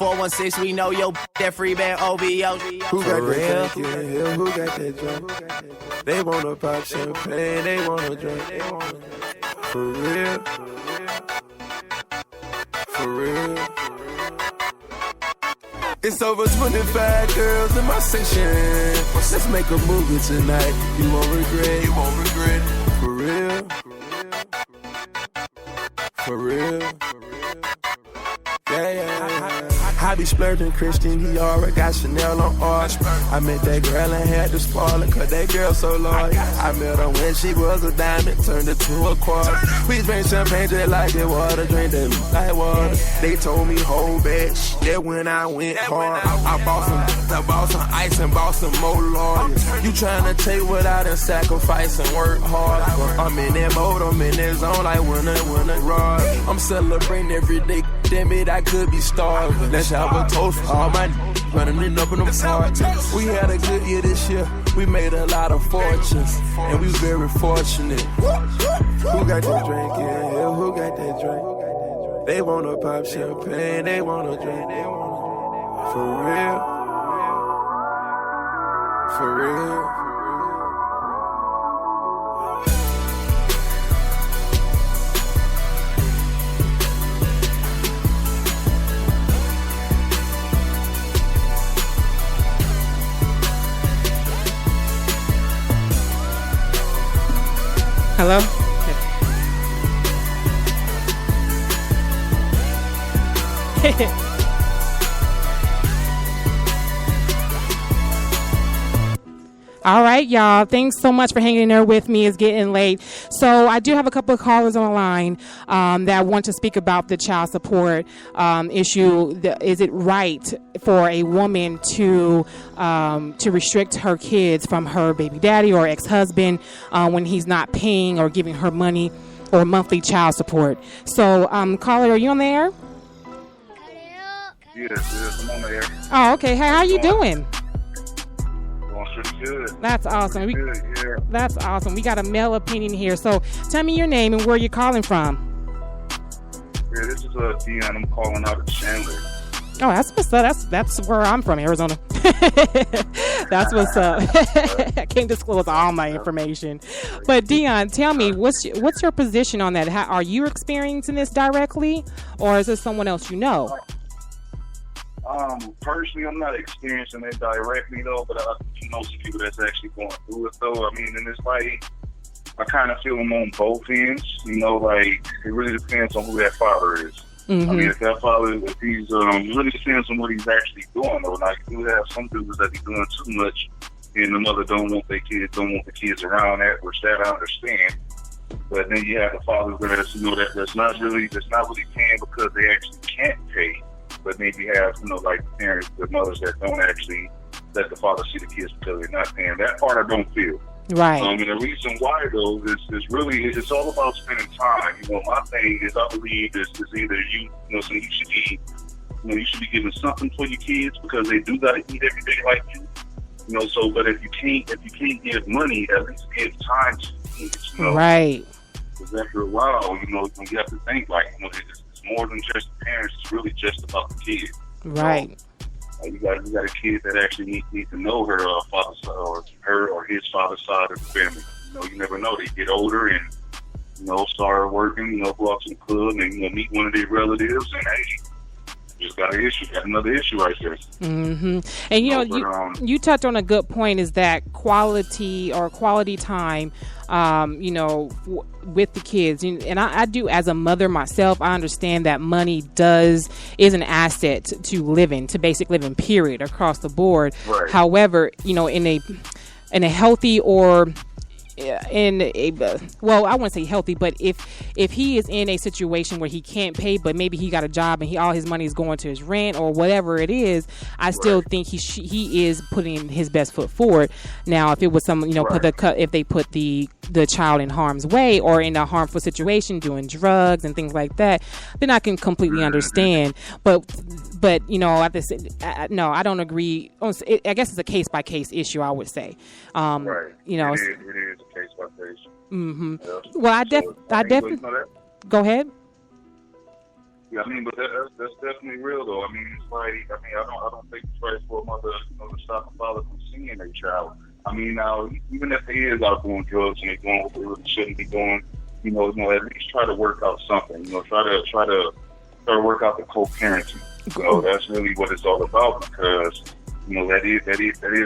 416, we know yo, that free band OVO. Who got that drink in here? Who got that drink? They wanna pop champagne, they wanna drink. For real? For real? It's over 25 girls in my section. Let's make a movie tonight. You won't regret. You won't regret. For real? For real? Yeah. I be splurging Christian Dior, got Chanel on art. I met that girl and had to spoil her, cause that girl so loyal. I met her when she was a diamond, turned her to a quarter. We drink champagne just like it water, drink them like water. They told me hold back, that when I went hard. I bought some ice and bought some more lawyers. You tryna take what I done sacrifice and work hard. I'm in that mode, I'm in that zone like winner rod. I'm celebrating every day, damn it, I could be starving. Let's have a toast for all my running it up in them parties. We had a good year this year, we made a lot of fortunes, and we was very fortunate. Who got that drink in here? Who got that drink? They wanna pop champagne, they wanna drink. For real? For real? Hello? All right, y'all. Thanks so much for hanging in there with me. It's getting late. So I do have a couple of callers on the line that want to speak about the child support issue. Is it right for a woman to restrict her kids from her baby daddy or ex-husband when he's not paying or giving her money or monthly child support? So, caller, are you on the air? Yes, I'm on the air. Oh, okay. Hey, how are you doing? Good. That's awesome. Good, yeah. That's awesome. We got a male opinion here. So tell me your name and where you're calling from. Yeah, this is Dion. I'm calling out of Chandler. Oh, that's what's up. That's where I'm from, Arizona. That's what's up. I can't disclose all my information. But Dion, tell me, what's your position on that? Are you experiencing this directly, or is this someone else you know? Personally, I'm not experiencing it directly though, but I know some people that's actually going through it though. I mean, and it's like, I kind of feel them on both ends, you know, like, it really depends on who that father is. Mm-hmm. I mean, if that father, if he's, it really depends on what he's actually doing though. Like, you have some dudes that be doing too much, and the mother don't want the kids around that, which that I understand. But then you have the fathers that's, you know, that's not really paying because they actually can't pay. But maybe have, you know, like parents, the mothers that don't actually let the father see the kids because they're not paying. That part I don't feel. Right. And the reason why though is really it's all about spending time. You know, my thing is I believe is either so you should be giving something for your kids because they do got to eat every day like you. You know, so but if you can't give money, at least give time to the kids. You know? Right. Because after a while, you know, you have to think like, you know, it's more than just the parents. It's really just about the kid. Right. You got a kid that actually need to know her father's side or her or his father's side of the family. You know, you never know. They get older and, you know, start working, you know, go out to the club and, you know, meet one of their relatives and, hey, just got another issue right there. Mm-hmm. And, you know, you touched on a good point is that quality time, you know, with the kids. And I do, as a mother myself, I understand that money is an asset to living, to basic living, period, across the board. Right. However, you know, in a healthy or well, I wouldn't say healthy, but if he is in a situation where he can't pay, but maybe he got a job and all his money is going to his rent or whatever it is, I still think he is putting his best foot forward. Now, if it was someone, you know, if they put the child in harm's way or in a harmful situation, doing drugs and things like that, then I can completely understand. But you know, no, I don't agree. I guess it's a case by case issue, I would say. Right. You know, it is a case by case. Mm-hmm. Yeah. Well, I definitely go ahead. Yeah, I mean, but that's definitely real though. I mean, it's like, I don't think it's right for a mother, to stop a father from seeing their child. I mean, now even if they is out doing drugs and they doing what they really shouldn't be doing, at least try to work out something. Try to work out the co-parenting. That's really what it's all about, because that is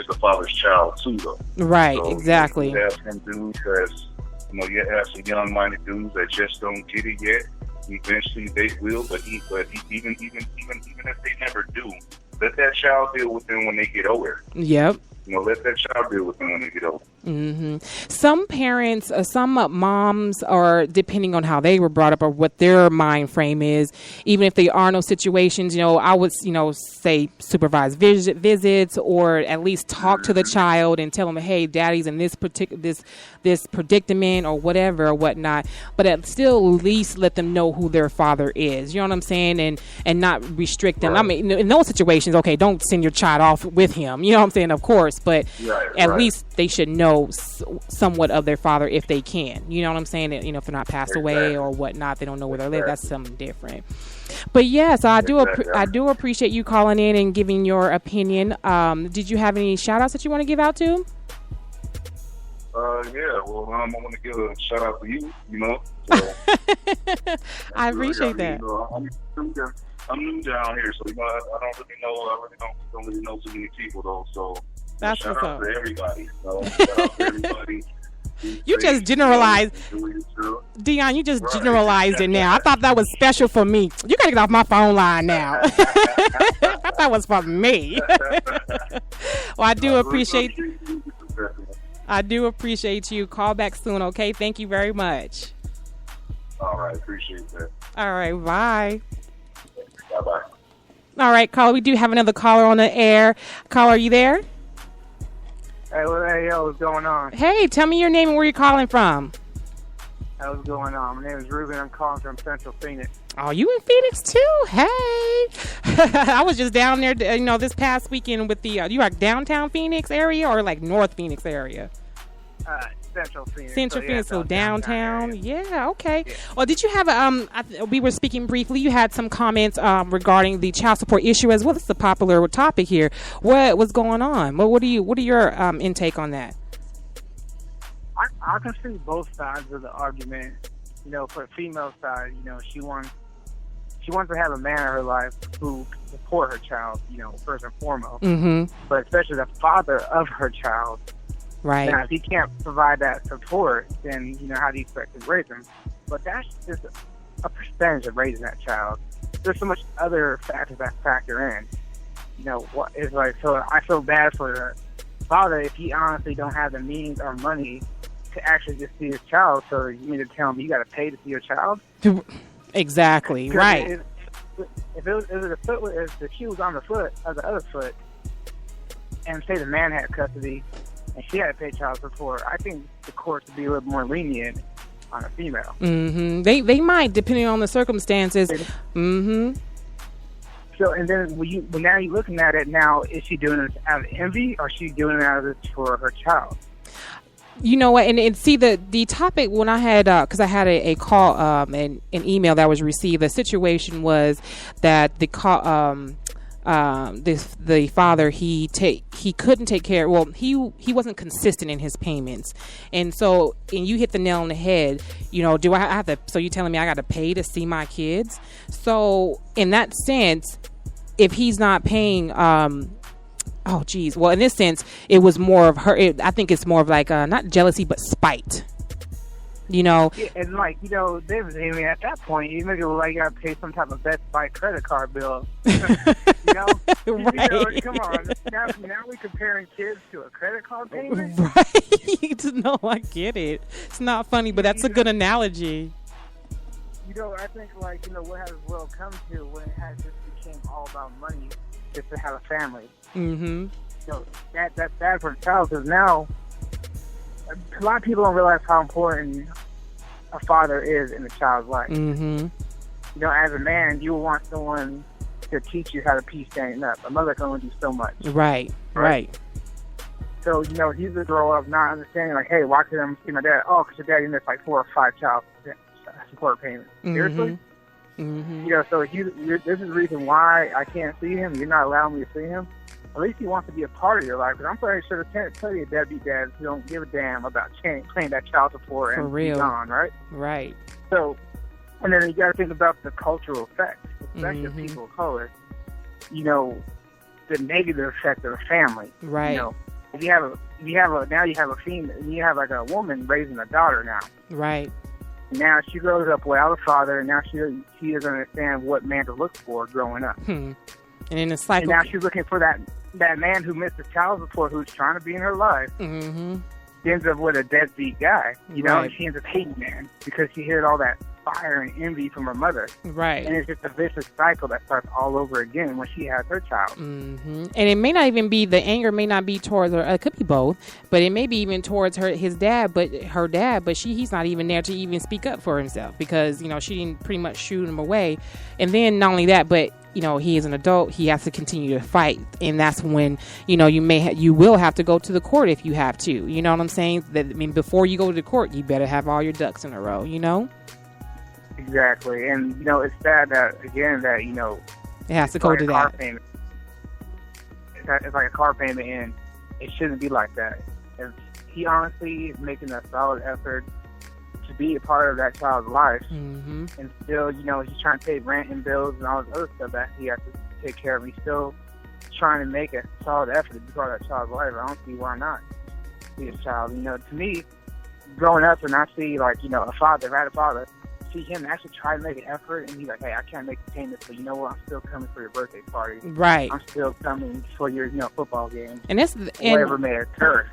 the father's child too, though. Right, so, exactly. You have some dudes that's, you have some young-minded dudes that just don't get it yet. Eventually they will, but even if they never do, let that child deal with them when they get older. Yep. Let that child deal with them when they get older. Mm-hmm. Some parents, some moms, are depending on how they were brought up or what their mind frame is. Even if there are no situations, I would, say supervise visits, or at least talk to the child and tell them, hey, daddy's in this this predicament or whatever or whatnot. But still, at least let them know who their father is. You know what I'm saying? And not restrict them. Right. I mean, in those situations, okay, don't send your child off with him. You know what I'm saying? Of course, but at least they should know somewhat of their father if they can. You know what I'm saying? If they're not passed away or whatnot, they don't know where they live. That's something different. But yes, I do appreciate you calling in and giving your opinion. Did you have any shout outs that you want to give out to? Yeah, well, I want to give a shout out to you, So, I appreciate that. I'm new down here, so I don't really know too many people though. So that's shout what's out up. to everybody. Shout out to everybody. You just generalized, Dion. You just generalized it now. I thought that was special for me. You gotta get off my phone line now. I thought that was for me. Well, I do appreciate you. Call back soon, okay? Thank you very much. All right, appreciate that. All right, bye. Bye-bye. All right, caller, we do have another caller on the air. Caller, are you there? Hey, what's going on? Hey, tell me your name and where you're calling from. Hey, what's going on? My name is Ruben. I'm calling from Central Phoenix. Oh, you in Phoenix too? Hey. I was just down there, this past weekend with the, you are downtown Phoenix area or like North Phoenix area? Central Phoenix. Phoenix, so downtown. Yeah, okay. Yeah. Well, did you have we were speaking briefly. You had some comments regarding the child support issue as well. It's a popular topic here. What was going on? What are your intake on that? I can see both sides of the argument. For the female side, she wants to have a man in her life who can support her child, first and foremost. Mm-hmm. But especially the father of her child. Right. Now, if he can't provide that support, then, how do you expect to raise him? But that's just a percentage of raising that child. There's so much other factors that factor in. What is like, so I feel bad for the father if he honestly don't have the means or money to actually just see his child. So you mean to tell him you got to pay to see your child? Exactly, right. If the shoe was on the foot of the other foot, and say the man had custody, and she had to pay child support, I think the courts would be a little more lenient on a female. Mm-hmm. They might, depending on the circumstances. Mm-hmm. So, and then when now you're looking at it now, is she doing it out of envy, or is she doing it out of this for her child? You know what? And see the topic when I had because I had a call and an email that was received. The situation was that the call. The father he couldn't take care. Well, he wasn't consistent in his payments, and you hit the nail on the head. Do I have to? So you telling me I got to pay to see my kids? So in that sense, if he's not paying, oh geez. Well, in this sense, it was more of her. I think it's more of like not jealousy but spite. Yeah, and David, at that point, you make it look like you got to pay some type of Best Buy credit card bill. Right. Come on. Now we're comparing kids to a credit card payment? Right. No, I get it. It's not funny, but that's a good analogy. I think, what has the world come to when it has just became all about money just to have a family. Mm-hmm. That's bad for the child, because now a lot of people don't realize how important a father is in a child's life. Mm-hmm. As a man, you want someone to teach you how to pee standing up. A mother can only do so much. Right. So, he's going to grow up not understanding, hey, why can't I see my dad? Oh, because your daddy missed 4 or 5 child support payments. Mm-hmm. Seriously? You know, so this is the reason why I can't see him. You're not allowing me to see him. At least he wants to be a part of your life. Because I'm pretty sure there's plenty of deadbeat dads who don't give a damn about paying that child support and be gone, right? Right. So, and then you got to think about the cultural effects, especially of people of color. You know, the negative effect of the family. Right. You know, if you have a female, you have like a woman raising a daughter now. Right. Now she grows up without a father, and now she doesn't understand what man to look for growing up. And then it's like, and now she's looking for that man who missed the child support, who's trying to be in her life. Ends up with a deadbeat guy, you know, and she ends up hating man because she heard all that fire and envy from her mother. Right. And it's just a vicious cycle that starts all over again when she has her child. And it may not even be, the anger may not be towards her, it could be both, but it may be even towards her dad, but he's not even there to even speak up for himself because, you know, she didn't pretty much shoot him away. And then not only that, but you know, he is an adult, he has to continue to fight. And that's when, you know, you will have to go to the court if you have to. You know what I'm saying? Before you go to the court, you better have all your ducks in a row, you know? Exactly. And, you know, it's sad that, again, that, you know, it has to go to that. It's like a car payment, and it shouldn't be like that. If he honestly is making a solid effort to be a part of that child's life, and still, you know, he's trying to pay rent and bills and all this other stuff that he has to take care of. He's still trying to make a solid effort to be part of that child's life. I don't see why not be a child. You know, to me, growing up and I see, like, you know, a father, right, a father, see him actually try to make an effort and he's like, hey, I can't make the payment, but you know what, I'm still coming for your birthday party. Right. I'm still coming for your, you know, football game. And that's whatever may occur.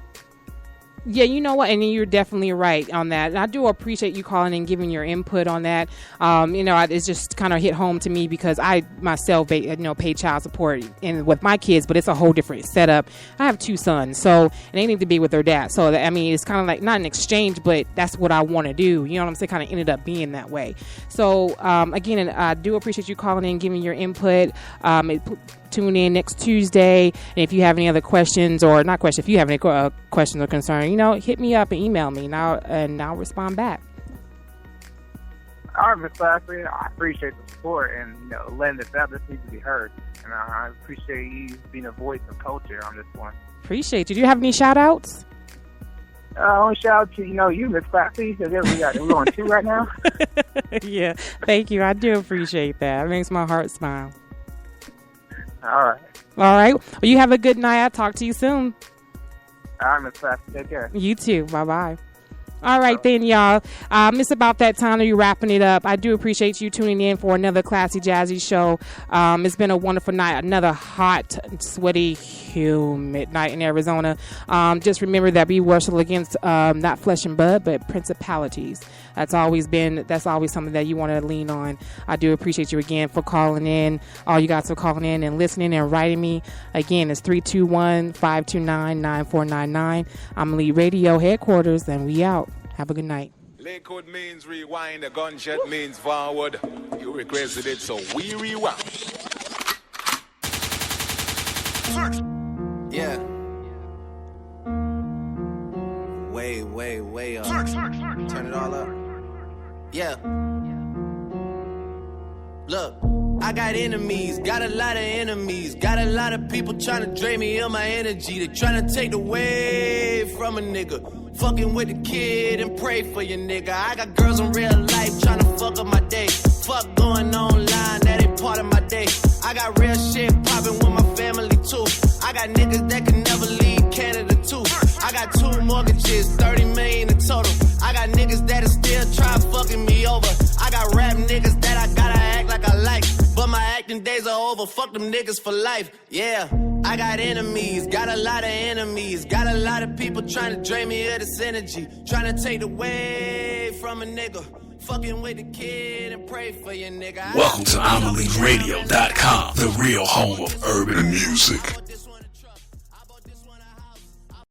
Yeah, you know what, and you're definitely right on that. And I do appreciate you calling and giving your input on that. You know, it's just kind of hit home to me because I myself, pay child support with my kids, but it's a whole different setup. I have 2 sons, so they need to be with their dad. So I mean, it's kind of like not an exchange, but that's what I want to do. You know what I'm saying? Kind of ended up being that way. So again, I do appreciate you calling in, giving your input. Tune in next Tuesday, and if you have any other questions, or not questions, if you have any questions or concerns, you know, hit me up and email me, and I'll respond back. All right, Ms. Classy, I appreciate the support, and, you know, letting this out. This needs to be heard, and I appreciate you being a voice of culture on this one. Appreciate you. Do you have any shout outs? I want to shout out to, you, Ms. Classy, because we're on 2 right now. Yeah, thank you. I do appreciate that. It makes my heart smile. All right. All right. Well, you have a good night. I'll talk to you soon. All right, Ms. Classy. Take care. You too. Bye-bye. All right, then, y'all. It's about that time to be wrapping it up. I do appreciate you tuning in for another Classy Jazzy show. It's been a wonderful night. Another hot, sweaty, humid night in Arizona. Just remember that we wrestle against not flesh and blood, but principalities. That's always something that you want to lean on. I do appreciate you again for calling in. All you guys for calling in and listening and writing me. Again, it's 321-529-9499. I'm Elite Radio headquarters, and we out. Have a good night. Lakewood means rewind, the gunshot means forward. You requested it, so we rewind. Yeah. Way up. Turn it all up. Yeah. Look, I got enemies, got a lot of enemies, got a lot of people trying to drain me of my energy. They trying to take away from a nigga. Fucking with the kid and pray for your nigga. I got girls in real life trying to fuck up my day. Fuck going online, that ain't part of my day. I got real shit popping with my family too. I got niggas that can never leave Canada too. I got 2 mortgages, 30 million in total. I got niggas that is still try fucking me over. I got rap niggas that I gotta act like I like, but my acting days are over. Fuck them niggas for life. Yeah, I got enemies, got a lot of enemies, got a lot of people trying to drain me of this energy, trying to take away from a nigga. Fucking with the kid and pray for your nigga. Welcome to I'mEliteRadio.com, the real home of urban music.